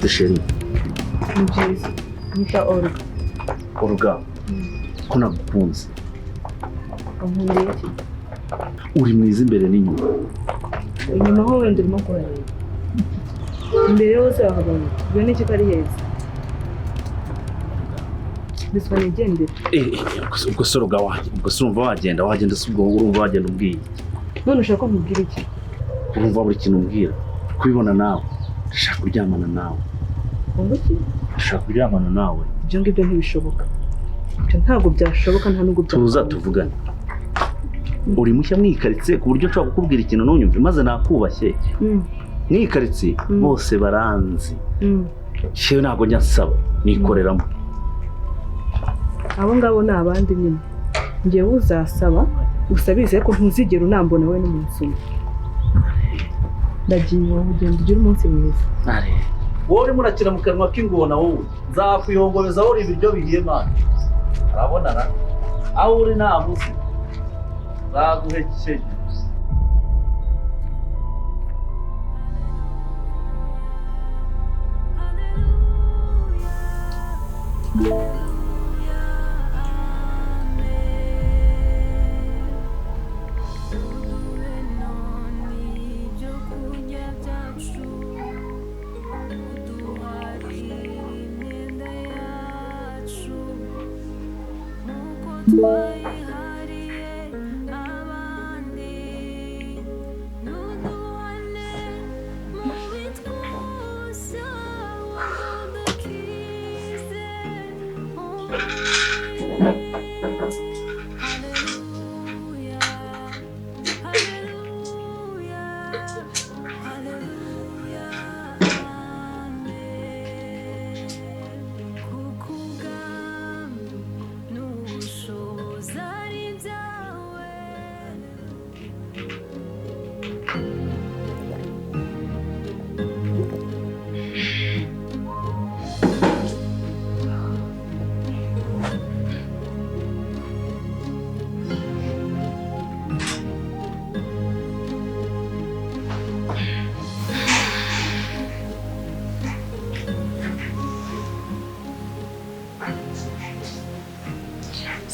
Sheri. Nibyiza. Nita Olga. Olga. Ko nagukunze. Unkunda iki? Uri mwiza imbere n'inyuma. Inyuma ho wenda urimo kurareba. Imbere yose bakabona. Ubwo ni iki kari heza? Biswa nigendera. Ubwo se Olga wanjye. Ubwo se urumva wagenda se ubwo urumva wagenda umbwiye. None ushaka ko nkubwira iki? Urumva buri kintu umbwira. Kubibona nawe. Ndashaka kuryamana nawe. Unguki? Ndashaka kuryamana nawe. Ibyo ngibyo ntibishoboka. Ibyo ntabwo byashoboka nta nubwo byakunda. Tuza tuvugane. Uri mushya mwikaritse ku buryo nshobora kukubwira ikintu ntunyumve maze nakubashye. Mwikaritse bose baranzi. Shewe ntabwo njya nsaba nikoreramo. Abo ngabo ni abandi nyine. Ngewe uzasaba usabize ko ntuzigera unambona we n'umunsi umwe. Ndagiye wowe ugenda ugira umunsi mwiza. Wowe urimo urakina mu kanwa k'ingona wowe. Nzakuyongobeza wowe ibiryo bihiye mana. Urabona na? Aho uri nta muzi. Nzaguhekeye.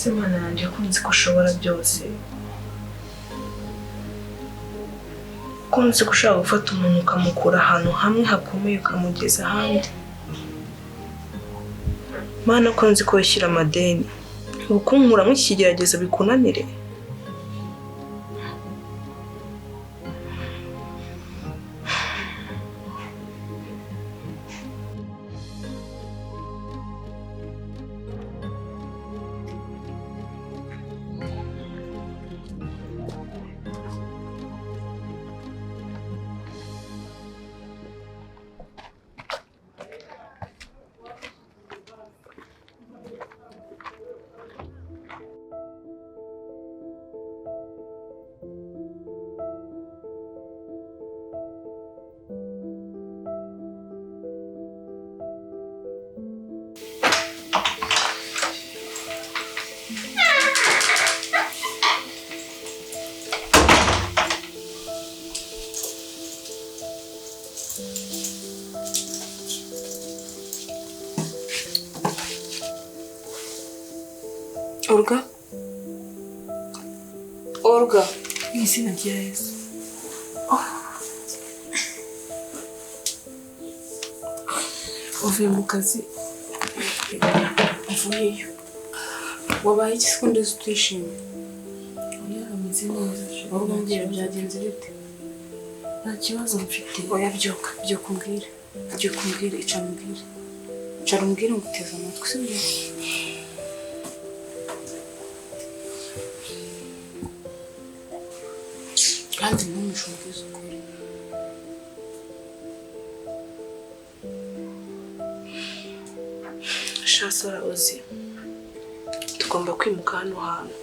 Semana yanjye kunzi ko ushobora byose. Kunzi ko ushobora gufata umuntu ukamukura ahantu hamwe hakomeye ukamugeza ahandi. Mana kunzi ko wishyira amadeni. Ukunkuramo iki kigeragezo bikunanire. Olga? Olga? Mu izina rya Yesu. Uvuye mu kazi. Uvuyeyo. Wabaye iki se ndetse utishimye? Oya ameze neza. Olga ngira byagenze bite? Nta kibazo mfite. Oya byuka umbwire. Byuka umbwire icara umbwire. Icara umbwire nguteze amatwi sibyo? Kandi ntumushumbwize ukuri. Shasora uzi. Tugomba kwimuka hano hantu.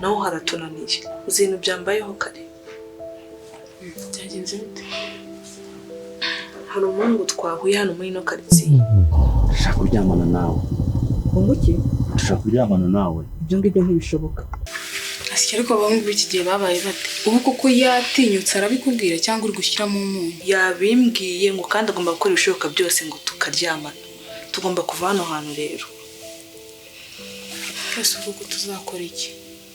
Naho haratunaniye. Uzi ibintu byambayeho kare. Byagenze bite? Hari umuhungu twahuye hano muri ino karitsiye. Ndashaka kuryamana nawe. Unguki? Ndashaka kuryamana nawe. Ibyo ngibyo ntibishoboka. asya ariko abahungu b'iki gihe babaye bate ubu koko yatinyutse arabikubwira cyangwa uri gushyiramo umunyu yabimbwiye ngo kandi agomba gukora ibishoboka byose ngo tukaryamana tugomba kuva hano hantu rero twese ubwo tuzakora iki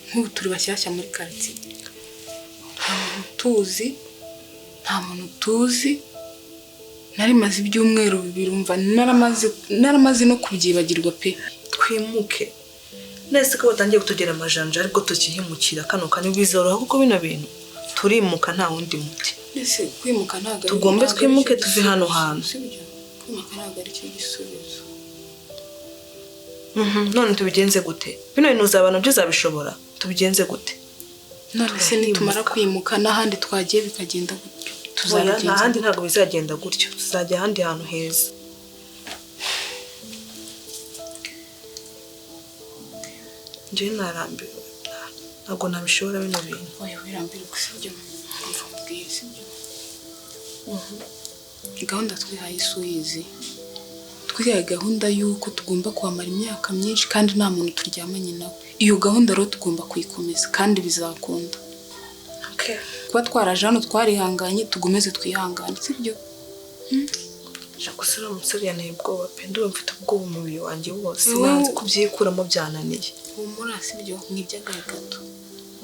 nk'ubu turi bashyashya muri quartier nta muntu tuzi nari maze ibyumweru bibiri umva naramaze no kubyibagirwa pe twimuke nese ko batangiye kutugera amajanja ariko tukihimukira kano kanya bizoroha kuko bino bintu turimuka nta wundi muti nese kwimuka ntago tugombe twimuke tuve hano hantu kwimuka ntago ari cyo gisubizo none tubigenze gute bino bintu uzabana byo zabishobora tubigenze gute none se nitumara kwimuka n'ahandi twagiye bikagenda gutyo tuzabigenza n'ahandi ntago bizagenda gutyo tuzajya ahandi hantu heza njye narambiwe ntabwo nabishobora bino bintu oya wirambire kusibyo mva mubwiye sibyo gahunda twihaye isuyizi twihaye gahunda y'uko tugomba kuhamara imyaka myinshi kandi nta muntu turyamanye nawe iyo gahunda rero tugomba kuyikomeza kandi bizakunda kuba twaraje hano twarihanganye tugomeze twihangane sibyo gusa uriya musore yanteye ubwoba pe ndumva mfite ubwoba umubiri wanjye wose nanze kubyikuramo byananiye humura sibyo n'iby'agahe gato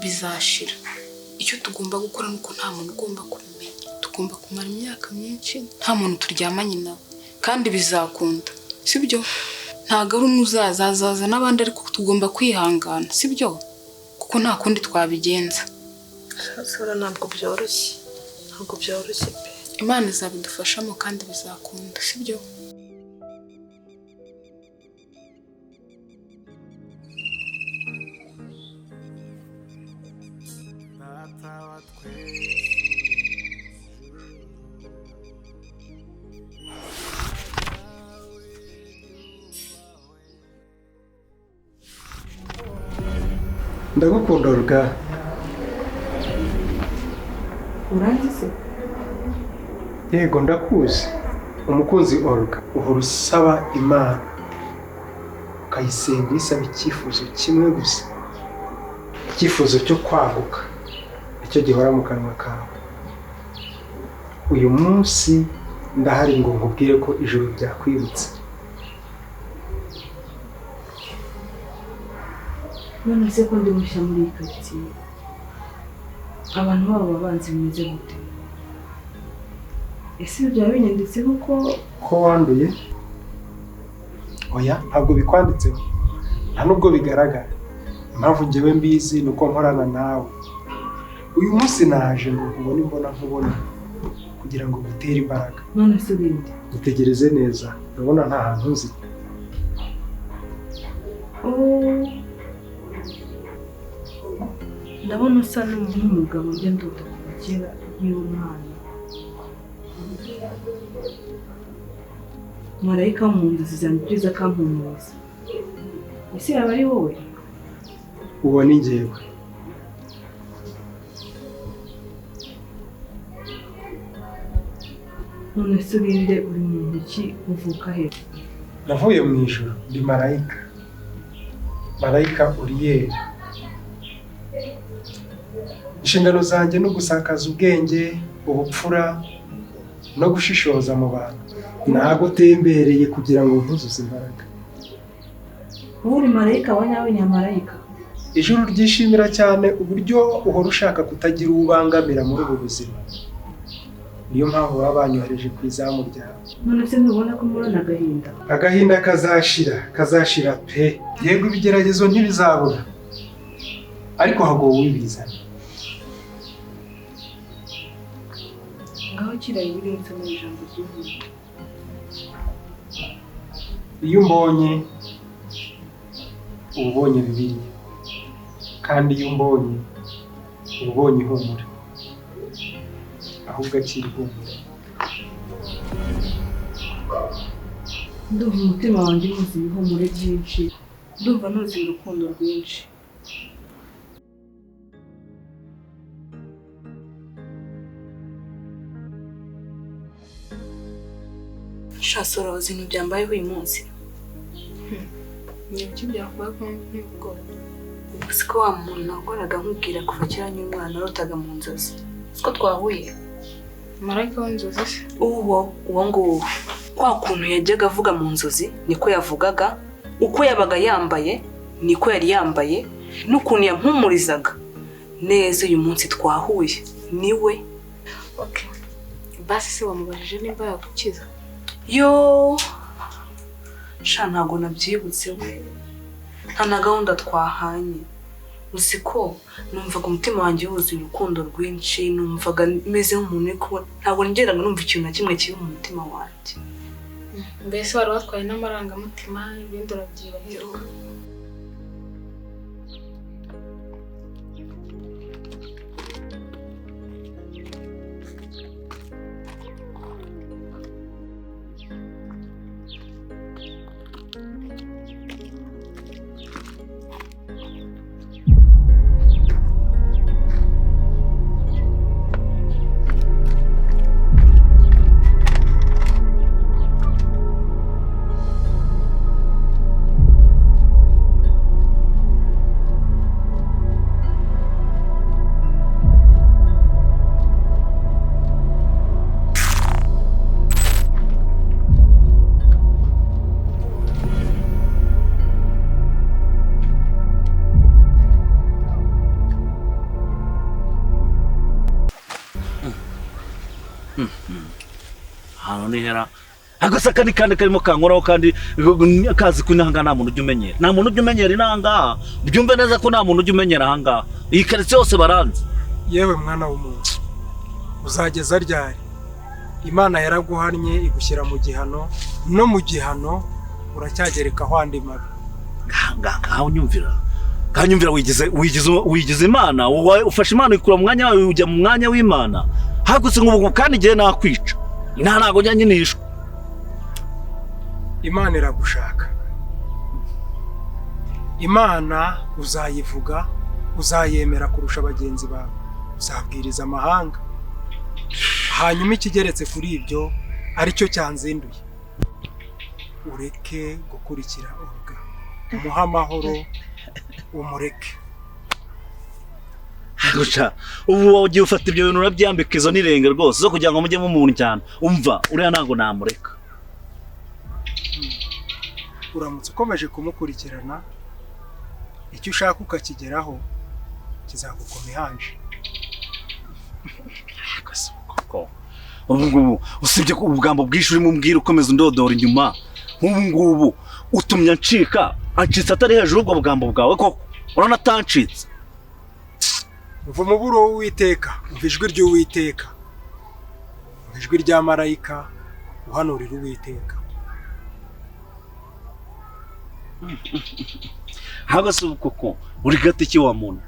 bizashira icyo tugomba gukora nuko nta muntu ugomba kubimenya tugomba kumara imyaka myinshi nta muntu turyamanye nawe kandi bizakunda sibyo ntago ari umwe uzazaza n'abandi ariko tugomba kwihangana sibyo kuko nta kundi twabigenza sora ntabwo byoroshye pe Imana izabidufashamo kandi bizakunda sibyo ndagukunda Olga urangize yego ndakuzi umukunzi Olga uhora usaba Imana ukayisenga isaba icyifuzo kimwe gusa icyifuzo cyo kwaguka icyo gihora mu kanwa kawe uyu munsi ndahari ngo nkubwire ko ijoro byakwibutse none se ko ndi mushya muri iyi quartier abantu babo babanzi bimeze gute ese byaba binyanditseho ko wanduye oya ntabwo bikwanditseho nta nubwo bigaragara impamvu njyewe mbizi ni uko nkorana nawe uyu munsi naje ngo nkubone nkubona kugira ngo ngutere imbaraga none se bindi utegereze neza urabona nta hantu uzi ndabona usa n'umugabo njya ndota kuva kera nkiri umwana marayika wo mu nzozi zanjye byiza akampumuriza ese yaba ari wowe uwo ni njyewe none se urinde uri muntu ki uvuka he navuye mu ijoro ndi marayika Uriyeli inshingano zanjye no gusakaza ubwenge ubupfura no gushishoza mu bantu nagutembereye kugira ngo ntuzuze imbaraga wowe uri marayika wa nyawe nyamarayika ijuru ryishimira cyane uburyo uhora ushaka kutagira uwo ubangamira muri ubu buzima niyo mpamvu baba banyohereje ku izamu ryawe none se ntubona ko murana agahinda kazashira pe yego ibigeragezo ntibizabura ariko hagowe uwibizana ngaho kirayi birenze mu ijambo ry'Imana iyo umbonye uba ubonye Bibiliya kandi iyo umbonye uba ubonye ihumure ahubwo akiri ihumure ndumva umutima wanjye unuze ibihumure byinshi ndumva nuzuye urukundo rwinshi shasoro ibintu byambayeho uyu munsi ni ibiki byakubaye ko n'ubwoba siko wa muntu nahoraga nkubwira kuva kera ny'umwana warotaga mu nzozi siko twahuye marayika w'inzozi se uwo nguwo kwa kuntu yajyaga avuga mu nzozi niko yavugaga uko yabaga yambaye niko yari yambaye n'ukuntu yampumurizaga neza uyu munsi twahuye niwe. Okay, basi se wamubajije nimba yagukiza? Yo sha ntago nabyibutse we, nta na gahunda twahanye. Uzi ko numvaga umutima wanjye wuzuye urukundo rwinshi, numvaga meze nk'umuntu uri kubona, ntabwo nigeraga numva ikintu na kimwe kiri mu mutima wanjye. Mbese wari watwaye n'amarangamutima ibindi urabyibagiwe? hano ni hera agasaka ni kandi karimo kankoraho kandi akazi kunanga nta muntu ujya umenyera, nta muntu ujya umenyera inanga. Byumve neza ko nta muntu ujya umenyera ahangaha, iyi karitsiye yose baranze. Yewe mwana w'umuntu, uzageza ryari? Imana yaraguhannye igushyira mu gihano, no mu gihano uracyagerekaho andi mabi. Ngaho nyumvira, kanyumvira wigize Imana, ufashe Imana ikura mu mwanya wawe ujya mu mwanya w'Imana. Hagutse nk'ubu kandi igihe nakwica ntago njya nyinishwa. Imana iragushaka. Imana uzayivuga, uzayemera kurusha bagenzi bawe, uzabwiriza amahanga. Hanyuma ikigeretse kuri ibyo aricyo cyanzinduye, ureke gukurikira uruga, umuha amahoro, umureke. Guca ubu ugiye ufata ibyo bintu urabyambika izo nirenge rwose zo kugira ngo mujye mu muntu cyane. Umva uriya ntago namureka. Uramutse ukomeje kumukurikirana, icyo ushaka ukakigeraho kizagukoma ihanje. Ubu ngubu usibye ko ubugambo bwinshi urimo umbwira ukomeza undodora inyuma, nk'ubu ngubu utumye ancitse atari hejuru ubwo bugambo bwawe koko urabona atancitse. Uva mu buro w'Uwiteka, umva ijwi ry'Uwiteka, umva ijwi rya marayika uhanurira Uwiteka. Hagase koko uri gati ki wa muntu?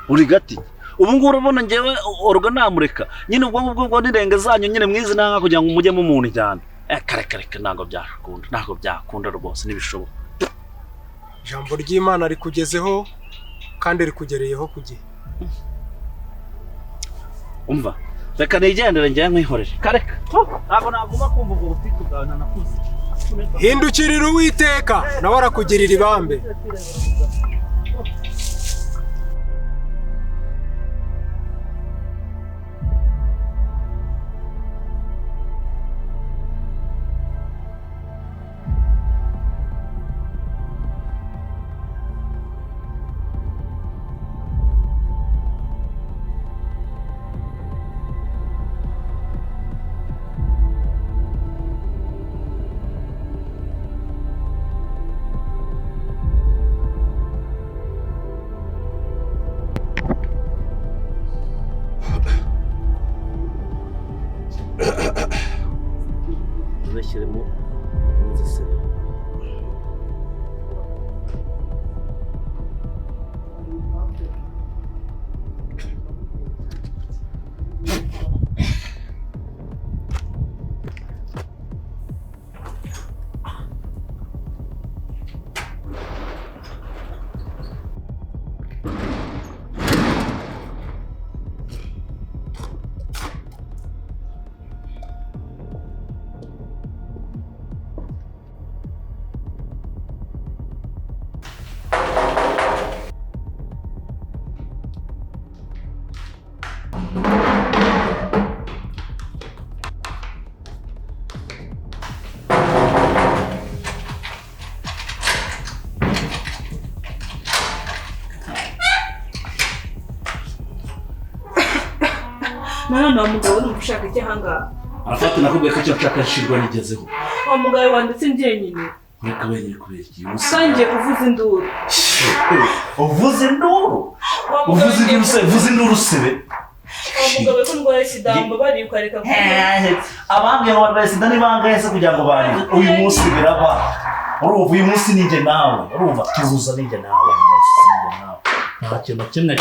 Uri gati? Ubu ngubu urabona ngewe oruga namureka. Nyine ubwo nirenge zanyu nyine mwizi nanga kugira ngo mujye mu muntu cyane. Kare ntago byakunda, ntago byakunda rwose nibishoboka. Ijambo ry'Imana rikugezeho kandi rikugereyeho ku gihe. Umva reka nigendere njye nkwihorere. Kareka ntabwo naguma kumva ubwo butiku bwawe nanakuze. Hindukirira Uwiteka nawe arakugirira ibambe. Uzashyiremo inzise. None wa mugabo uri gushaka iki ahangaha? Arafata nakubwiye ko icyo nshaka nshirwa nigezeho. Wa mugabo wanditse njyenyine. Reka wenyine kubera iki? Sangiye kuvuza induru. Uvuze induru? Uvuze induru sebe. Umugabo ko ndwaye sida mbabari ukareka kuvuga. Abambye ngo barwaye sida ni bangahe se kugira ngo bari? Uyu munsi biraba. Urumva uyu munsi ninjye nawe. Urumva tuzuza ninjye nawe. Nta kintu kimwe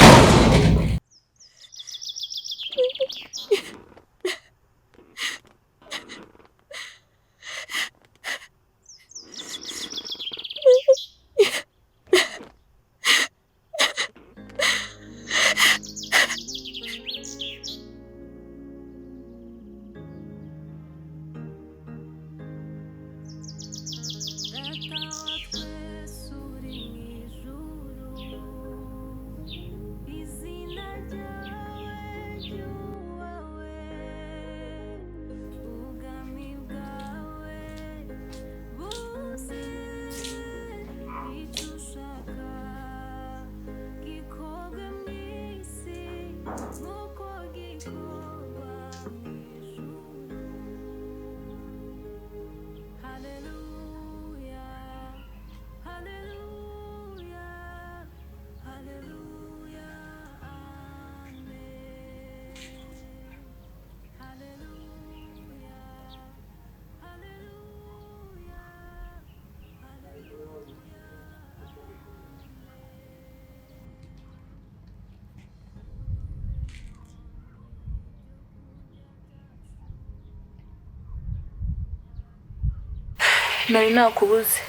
nari nakubuze.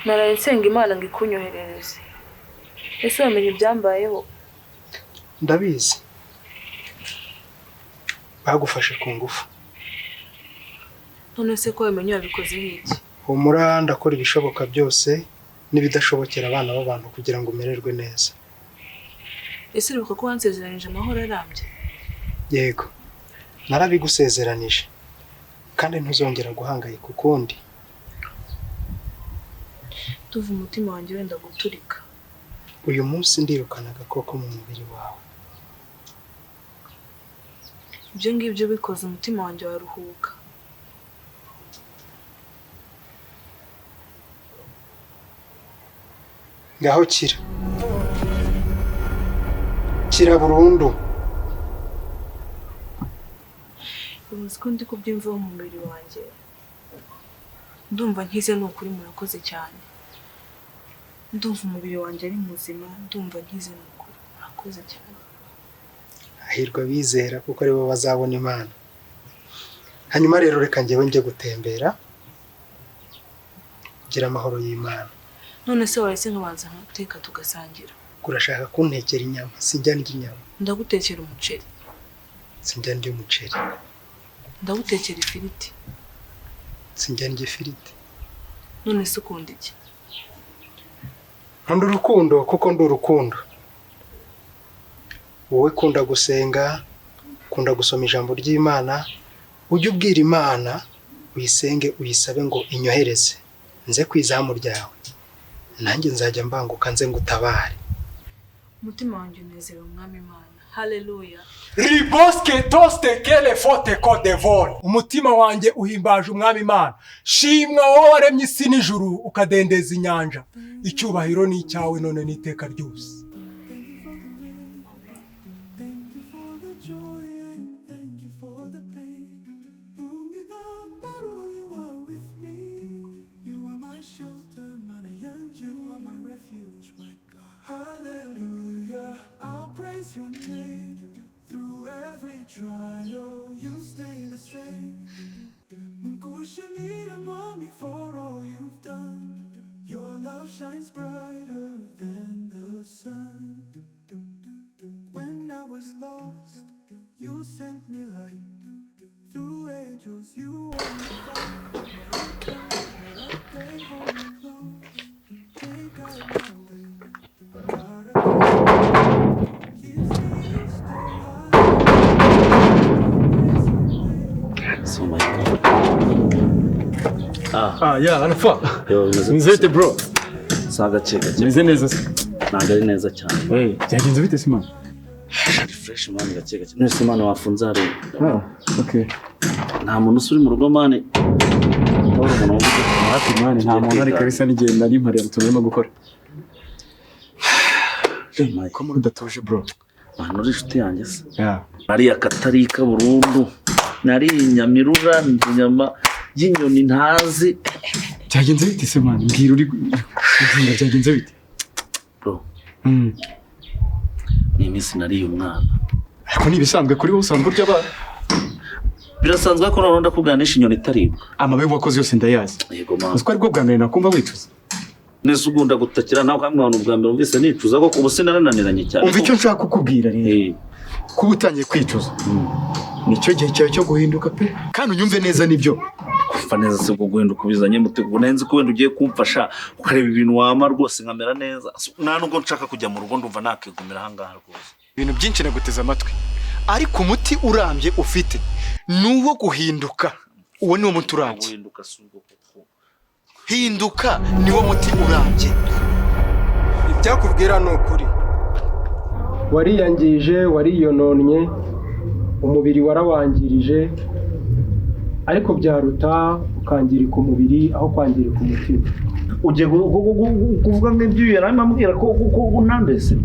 Naraye nsenga Imana ngo ikunyoherereze. Ese wamenye ibyambayeho? Ndabizi. Bagufashe ku ngufu. None se ko wamenye wabikoze iki? Humura ndakora ibishoboka byose n'ibidashobokera abana b'abantu kugira ngo umererwe neza. Ese uruka ko wansezeranije amahoro arambye? Yego. Narabigusezeranije. Kandi ntuzongera guhangayika ukundi. Tuva umutima wanjye wenda guturika. Uyu munsi ndirukana agakoko mu mubiri wawe. Ibyo ngibyo bikoze umutima wanjye waruhuka. Ngaho kira. Kira burundu. Uzi ko ndi kubyimvaho mu mubiri wanjye. Ndumva nkize n'ukuri murakoze cyane. Ndumva umubiri wanjye ari muzima, ndumva nkize n'ukuri murakoze cyane. Ahirwa bizera kuko aribo bazabona Imana. Hanyuma rero reka njyewe njye gutembera. Gira amahoro y'Imana. None se warese nkabanza nkateka tugasangira. Urashaka kuntekera inyama? Sinjya ndya inyama. Ndagutekera umuceri. Sinjya ndya umuceri. Ndagutekera ifiriti. Sinjya ndya ifiriti. None se ukunda iki? Nkunda urukundo kuko ndi urukundo. Wowe kunda gusenga, kunda gusoma ijambo ry'Imana, ujye ubwira Imana uyisenge uyisabe ngo inyohereze nze kwizamu ryawe. Nanjye nzajya mbanguka nze ngutabare. Umutima wanjye unezerewe Umwami Imana. Haleluya. Riboske toste kele fote kodevol. Umutima wanjye uhimbaje Umwami Imana. Shimwa wowe waremye isi n'ijuru ukadendeza inyanja. Icyubahiro ni icyawe none n'iteka ryose. Hallelujah, I'll praise your name. Through every trial, you stay the same. Munkushanira mommy for all you've done. Your love shines brighter than the sun. When I was lost, you sent me light. Through angels, you were my they hold me close. Take out my way. So my God. Yeah, Alpha. Yo, Nzete bro. Saga cheka. Meze neza se. Ntabwo ari neza cyane. Byagenze bite se man? refresh mani gake gake nese mani wafunze ari Okay. nta muntu usuri mu rugo mani tabura umuntu Hafi mani nta muntu ari kabisa n'igihe nari mpari turimo gukora. Ko muri udatuje bro. mani uri inshuti yanjye se Yeah. ari akatarika burundu nari inyamirura inyama y'inyoni ntazi Byagenze bite se mani? Mbwira uri byagenze bite? bro ni iminsi nariye umwana Ariko ni ibisanzwe kuri wowe usanzwe urya abana. birasanzwe ko none ndakuganisha inyoni itaribwa Amabaye wakoze yose ndayazi. yego mama Uziko ariko bwa mbere nakumva wicuza. nese ugunda gutakira nawe kamwana ubwa mbere umvise nicuza ko ubu sinarananiranye cyane Umva icyo nshaka kukubwira rero. Kuba utangiye kwicuza. Nicyo gihe cyawe cyo guhinduka pe. Kandi unyumve neza nibyo. kumva neza se bwo guhinduka ubizanye mutego nenze ko wenda ugiye kumfasha ukareba ibintu wama rwose nkamera neza nta nubwo nshaka kujya mu rugo ndumva nakigumira ahangaha rwose Ibintu byinshi naguteze amatwi. Ariko umuti urambye ufite nuwo guhinduka. Uwo ni wo muti urambye. guhinduka si ubwo kuko Hinduka niwo muti urambye. ibyakubwira ni ukuri wariyangije wariyononnye umubiri warawangirije ariko byaruta ukangirika umubiri aho kwangirika umutima ugiye kuvuga ngo ibyo yarimo ambwira ko unandese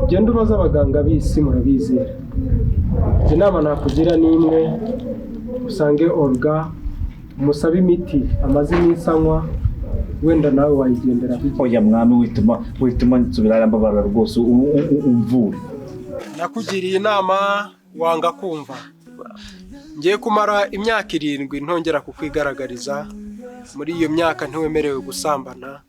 genda ubaza abaganga b'isi murabizera inama nakugira ni imwe usange Olga umusabe imiti amaze iminsi anywa wenda nawe wayigendera oya mwami wituma nsubira mbabara rwose umvure nakugiriye inama wanga kumva ngiye kumara imyaka 7 ntongera kukwigaragariza muri iyo myaka ntiwemerewe gusambana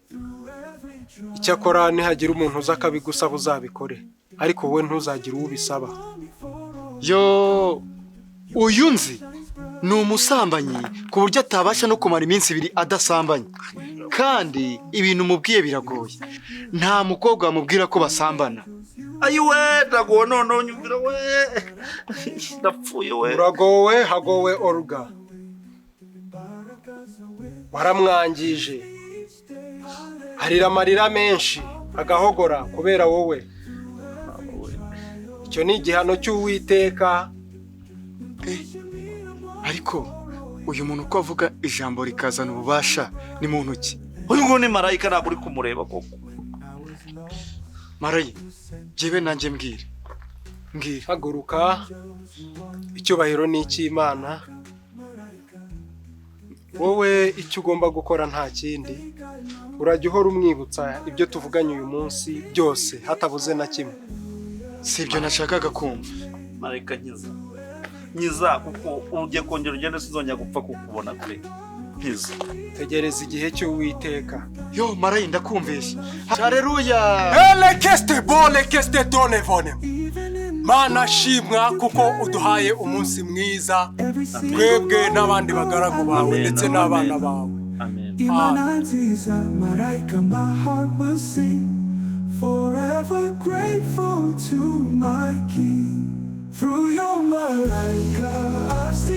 icyakora nihagira umuntu uza akabigusaba uzabikore ariko wowe ntuzagire uwo ubisaba Yo uyu nzi ni umusambanyi ku buryo atabasha no kumara iminsi 2 adasambanye. Kandi ibintu mubwiye biragoye. Nta mukobwa wamubwira ko basambana. ayiwe ndagowe none unyumvira we ndapfuye we uragowe hagowe Olga waramwangije harira amarira menshi agahogora kubera wowe icyo ni igihano cy'Uwiteka Ariko uyu muntu uko avuga ijambo rikazana ububasha ni mu ntoki. uyu ngo ni marayika ntabwo uri kumureba koko Marayi jewe nanjye mbwira haguruka icyubahiro ni icy'Imana wowe icyo ugomba gukora nta kindi urajya uhora umwibutsa ibyo tuvuganye uyu munsi byose hatabuze na kimwe sibyo nashakaga kumva. marayika nyiza kuko ugiye kongera ugende sinzongera gupfa kukubona pe nkiza tegereza igihe cy'Uwiteka Yo Marayi ndakumvise. Haleluya. Elekeste bole keste tone vone Mana shimwa kuko uduhaye umunsi mwiza twebwe n'abandi bagaragu bawe ndetse n'abana bawe amen Imananziza Malaika, my heart will sing, forever grateful to my King. Through your Malaika, I sing.